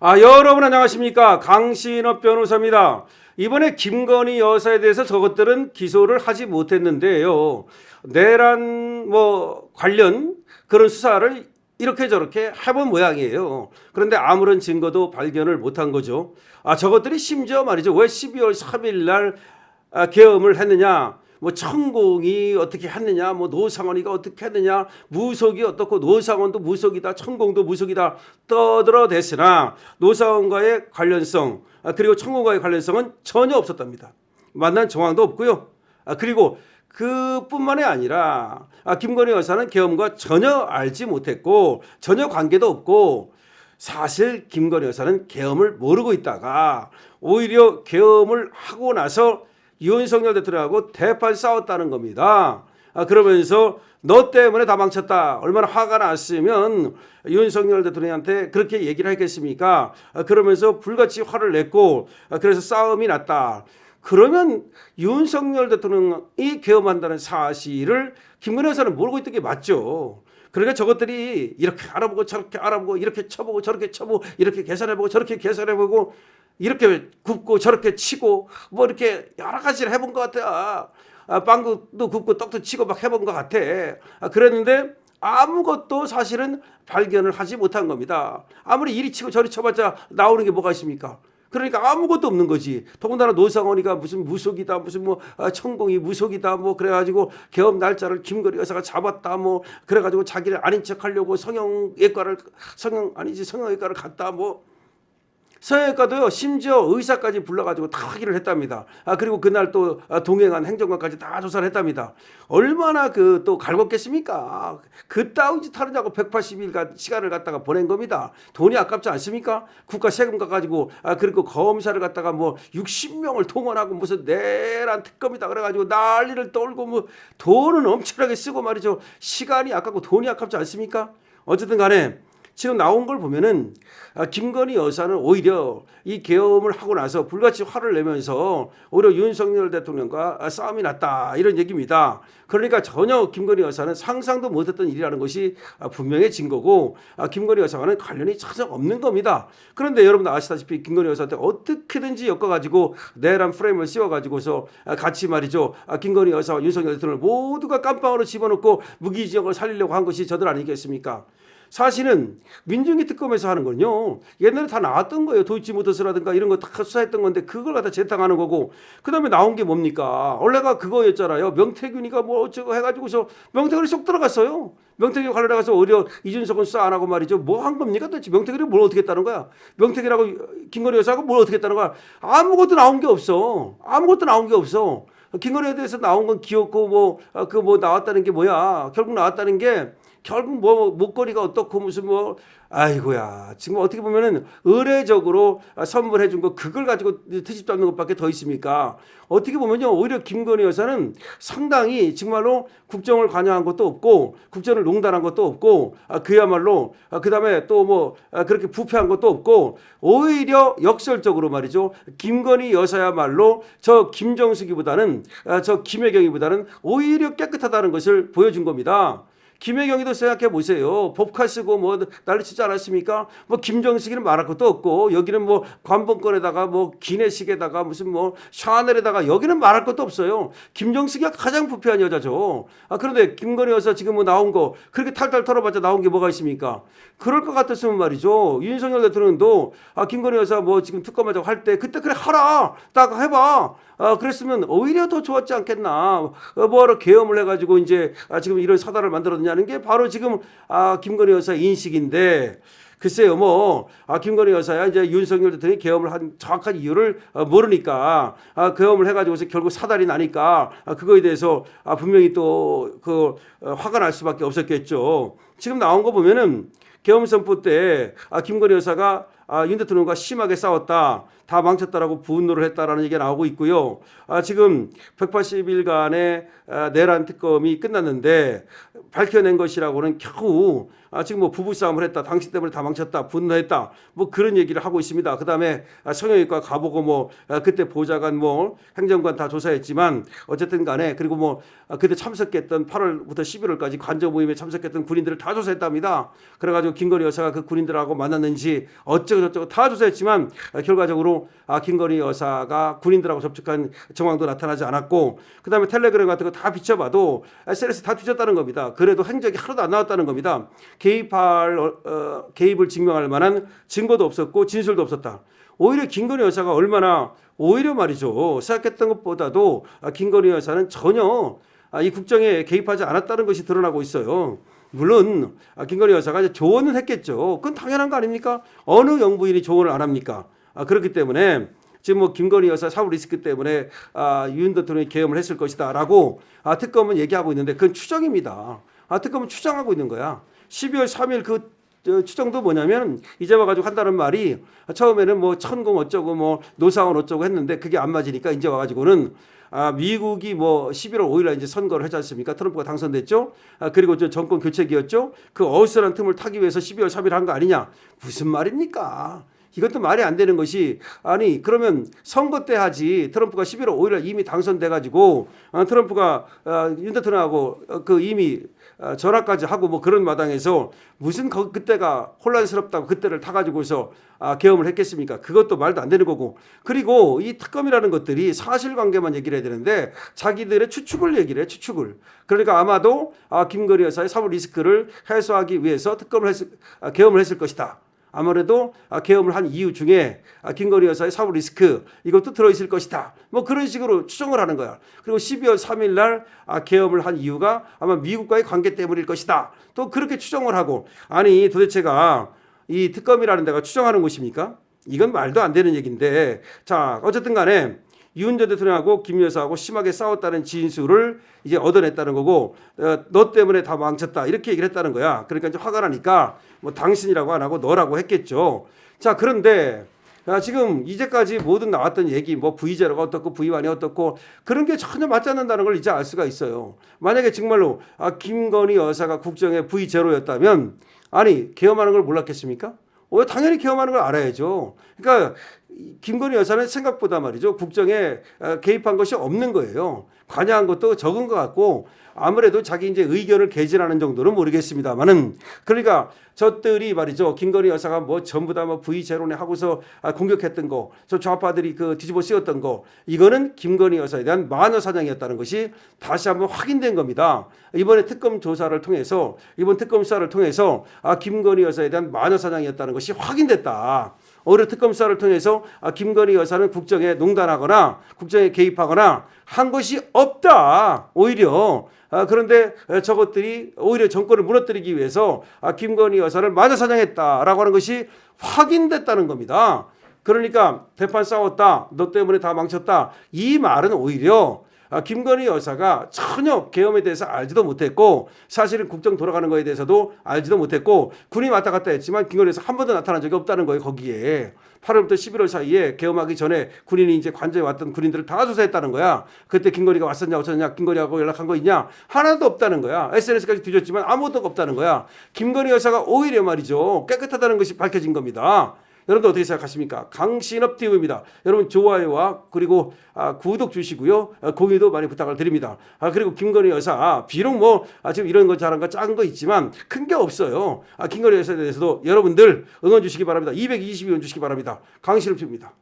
여러분 안녕하십니까? 강신업 변호사입니다. 이번에 김건희 여사에 대해서 저것들은 기소를 하지 못했는데요. 내란 관련 그런 수사를 이렇게 저렇게 해본 모양이에요. 그런데 아무런 증거도 발견을 못한 거죠. 저것들이 심지어 말이죠. 왜 12월 3일 날 계엄을 했느냐? 천공이 어떻게 했느냐, 노상원이가 어떻게 했느냐, 무속이 어떻고 노상원도 무속이다, 천공도 무속이다 떠들어댔으나 노상원과의 관련성 그리고 천공과의 관련성은 전혀 없었답니다. 만난 정황도 없고요. 그리고 그뿐만이 아니라 김건희 여사는 계엄과 전혀 알지 못했고 전혀 관계도 없고 사실 김건희 여사는 계엄을 모르고 있다가 오히려 계엄을 하고 나서 윤석열 대통령하고 대판 싸웠다는 겁니다. 그러면서 너 때문에 다 망쳤다. 얼마나 화가 났으면 윤석열 대통령한테 그렇게 얘기를 했겠습니까? 그러면서 불같이 화를 냈고 그래서 싸움이 났다. 그러면 윤석열 대통령이 계엄한다는 사실을 김건희 여사는 모르고 있던 게 맞죠. 그러니까 저것들이 이렇게 알아보고 저렇게 알아보고 이렇게 쳐보고 저렇게 쳐보고 이렇게 계산해보고 저렇게 계산해보고 이렇게 굽고 저렇게 치고 이렇게 여러 가지를 해본 것 같아. 빵도 굽고 떡도 치고 막 해본 것 같아. 그랬는데 아무것도 사실은 발견을 하지 못한 겁니다. 아무리 이리 치고 저리 쳐봤자 나오는 게 뭐가 있습니까? 그러니까 아무것도 없는 거지. 더군다나 노상원이가 무슨 무속이다, 무슨 천공이 무속이다, 그래가지고 계엄 날짜를 김건희 여사가 잡았다, 그래가지고 자기를 아닌 척하려고 성형외과를 갔다, 성형외과도요 심지어 의사까지 불러가지고 다 확인을 했답니다. 그리고 그날 또 동행한 행정관까지 다 조사를 했답니다. 얼마나 또 갈궜겠습니까? 그따위 짓 하느냐고 180일 시간을 갖다가 보낸 겁니다. 돈이 아깝지 않습니까? 국가 세금 가가지고 그리고 검사를 갖다가 60명을 동원하고 무슨 내란 특검이다 그래가지고 난리를 떨고 돈은 엄청나게 쓰고 말이죠. 시간이 아깝고 돈이 아깝지 않습니까? 어쨌든 간에 지금 나온 걸 보면은 김건희 여사는 오히려 이 계엄을 하고 나서 불같이 화를 내면서 오히려 윤석열 대통령과 싸움이 났다 이런 얘기입니다. 그러니까 전혀 김건희 여사는 상상도 못했던 일이라는 것이 분명해진 거고 김건희 여사와는 관련이 전혀 없는 겁니다. 그런데 여러분 아시다시피 김건희 여사한테 어떻게든지 엮어가지고 내란 프레임을 씌워가지고서 같이 말이죠. 김건희 여사와 윤석열 대통령을 모두가 깜빵으로 집어넣고 무기징역을 살리려고 한 것이 저들 아니겠습니까? 사실은 민중이 특검에서 하는 건요 옛날에 다 나왔던 거예요. 도이치모터스라든가 이런 거 다 수사했던 건데 그걸 갖다 재탕하는 거고 그다음에 나온 게 뭡니까? 원래가 그거였잖아요. 명태균이가 어쩌고 해가지고서 명태균이 쏙 들어갔어요. 명태균 관련해서 오히려 이준석은 수사 안 하고 말이죠. 한 겁니까 도대체? 명태균이 뭘 어떻게 했다는 거야? 명태균하고 김건희 여사하고 뭘 어떻게 했다는 거야? 아무것도 나온 게 없어. 아무것도 나온 게 없어. 김건희에 대해서 나온 건 귀엽고 나왔다는 게 뭐야? 결국 나왔다는 게 결국 목걸이가 어떻고 무슨 아이고야 지금 어떻게 보면은 의례적으로 선물해 준 거 그걸 가지고 트집 잡는 것밖에 더 있습니까? 어떻게 보면요 오히려 김건희 여사는 상당히 정말로 국정을 관여한 것도 없고 국정을 농단한 것도 없고 그야말로 그다음에 또 그렇게 부패한 것도 없고 오히려 역설적으로 말이죠 김건희 여사야말로 저 김정숙이보다는 저 김혜경이보다는 오히려 깨끗하다는 것을 보여준 겁니다. 김혜경이도 생각해 보세요. 법카 쓰고 난리치지 않았습니까? 김정숙이는 말할 것도 없고 여기는 관본권에다가 기내식에다가 무슨 샤넬에다가 여기는 말할 것도 없어요. 김정숙이가 가장 부패한 여자죠. 그런데 김건희 여사 지금 나온 거 그렇게 탈탈 털어봤자 나온 게 뭐가 있습니까? 그럴 것 같았으면 말이죠. 윤석열 대통령도 김건희 여사 지금 특검하자고 할 때 그때 그래 하라 딱 해봐. 그랬으면 오히려 더 좋았지 않겠나. 뭐하러 계엄을 해가지고 이제 지금 이런 사달을 만들었냐는 게 바로 지금 김건희 여사 인식인데 글쎄요 김건희 여사야 이제 윤석열 대통령이 계엄을 한 정확한 이유를 모르니까 계엄을 해가지고서 결국 사달이 나니까 그거에 대해서 분명히 또 화가 날 수밖에 없었겠죠. 지금 나온 거 보면은 계엄 선포 때 김건희 여사가 윤 대통령과 심하게 싸웠다. 다 망쳤다라고 분노를 했다라는 얘기가 나오고 있고요. 지금 180일간의 내란 특검이 끝났는데 밝혀낸 것이라고는 겨우 지금 부부싸움을 했다. 당신 때문에 다 망쳤다. 분노했다. 그런 얘기를 하고 있습니다. 그다음에 성형외과 가보고 그때 보좌관 행정관 다 조사했지만 어쨌든 간에 그리고 그때 참석했던 8월부터 11월까지 관저 모임에 참석했던 군인들을 다 조사했답니다. 그래가지고 김건희 여사가 그 군인들하고 만났는지 어쩌고 어쩌고 저쩌고 다 조사했지만 결과적으로 김건희 여사가 군인들하고 접촉한 정황도 나타나지 않았고, 그다음에 텔레그램 같은 거 다 비춰봐도 SNS 다 뒤졌다는 겁니다. 그래도 행적이 하나도 안 나왔다는 겁니다. 개입을 증명할 만한 증거도 없었고 진술도 없었다. 오히려 김건희 여사가 얼마나 오히려 말이죠, 생각했던 것보다도 김건희 여사는 전혀 이 국정에 개입하지 않았다는 것이 드러나고 있어요. 물론 김건희 여사가 이제 조언은 했겠죠. 그건 당연한 거 아닙니까? 어느 영부인이 조언을 안 합니까? 그렇기 때문에 지금 뭐 김건희 여사 사후 리스크 때문에 윤 대통령이 계엄을 했을 것이다라고 특검은 얘기하고 있는데 그건 추정입니다. 특검은 추정하고 있는 거야. 12월 3일 그 추정도 뭐냐면 이제 와가지고 한다는 말이 처음에는 뭐 천공 어쩌고 뭐 노사원 어쩌고 했는데 그게 안 맞으니까 이제 와가지고는 미국이 뭐 11월 5일날 이제 선거를 했지 않습니까? 트럼프가 당선됐죠. 그리고 저 정권 교체기였죠. 그 어수선한 틈을 타기 위해서 12월 3일 한 거 아니냐? 무슨 말입니까? 이것도 말이 안 되는 것이, 아니 그러면 선거 때 하지. 트럼프가 11월 5일날 이미 당선돼가지고 트럼프가 윤 대통령하고 그 이미 전화까지 하고 뭐 그런 마당에서 무슨 그때가 혼란스럽다고 그때를 타가지고서 계엄을 했겠습니까? 그것도 말도 안 되는 거고. 그리고 이 특검이라는 것들이 사실관계만 얘기를 해야 되는데 자기들의 추측을 얘기를 해, 추측을. 그러니까 아마도 김건희 여사의 사법 리스크를 해소하기 위해서 계엄을 했을 것이다. 아무래도 계엄을 한 이유 중에 김건희 여사의 사법 리스크 이것도 들어있을 것이다. 뭐 그런 식으로 추정을 하는 거야. 그리고 12월 3일 날 계엄을 한 이유가 아마 미국과의 관계 때문일 것이다. 또 그렇게 추정을 하고, 아니 도대체가 이 특검이라는 데가 추정하는 곳입니까? 이건 말도 안 되는 얘기인데, 자 어쨌든 간에 윤 전 대통령하고 김 여사하고 심하게 싸웠다는 진술을 이제 얻어냈다는 거고, 너 때문에 다 망쳤다 이렇게 얘기를 했다는 거야. 그러니까 이제 화가 나니까 뭐 당신이라고 안 하고 너라고 했겠죠. 자 그런데 지금 이제까지 모든 나왔던 얘기 뭐 V0가 어떻고 V1이 어떻고 그런 게 전혀 맞지 않는다는 걸 이제 알 수가 있어요. 만약에 정말로 김건희 여사가 국정에 V0였다면 아니 계엄하는 걸 몰랐겠습니까? 당연히 계엄하는 걸 알아야죠. 그러니까 김건희 여사는 생각보다 말이죠, 국정에 개입한 것이 없는 거예요. 관여한 것도 적은 것 같고, 아무래도 자기 이제 의견을 개진하는 정도는 모르겠습니다만은, 그러니까 저들이 말이죠, 김건희 여사가 뭐 전부 다 뭐 V0네 하고서 공격했던 거, 저 좌파들이 그 뒤집어 씌웠던 거, 이거는 김건희 여사에 대한 마녀 사냥이었다는 것이 다시 한번 확인된 겁니다. 이번에 특검 조사를 통해서, 이번 특검 수사를 통해서 김건희 여사에 대한 마녀 사냥이었다는 것이 확인됐다. 오히려 특검 수사를 통해서 김건희 여사는 국정에 농단하거나 국정에 개입하거나 한 것이 없다. 오히려 그런데 저것들이 오히려 정권을 무너뜨리기 위해서 김건희 여사를 마저 사냥했다라고 하는 것이 확인됐다는 겁니다. 그러니까 대판 싸웠다, 너 때문에 다 망쳤다, 이 말은 오히려 김건희 여사가 전혀 계엄에 대해서 알지도 못했고, 사실은 국정 돌아가는 거에 대해서도 알지도 못했고, 군이 왔다 갔다 했지만 김건희 여사 한 번도 나타난 적이 없다는 거예요. 거기에 8월부터 11월 사이에 계엄하기 전에 군인이 이제 관저에 왔던 군인들을 다 조사했다는 거야. 그때 김건희가 왔었냐 없었냐, 김건희하고 연락한 거 있냐, 하나도 없다는 거야. SNS까지 뒤졌지만 아무것도 없다는 거야. 김건희 여사가 오히려 말이죠, 깨끗하다는 것이 밝혀진 겁니다. 여러분들 어떻게 생각하십니까? 강신업 TV입니다. 여러분 좋아요와 그리고 구독 주시고요. 공유도 많이 부탁을 드립니다. 그리고 김건희 여사 비록 뭐 지금 이런 거 잘한 거 작은 거 있지만 큰 게 없어요. 김건희 여사에 대해서도 여러분들 응원 주시기 바랍니다. 222원 주시기 바랍니다. 강신업 TV입니다.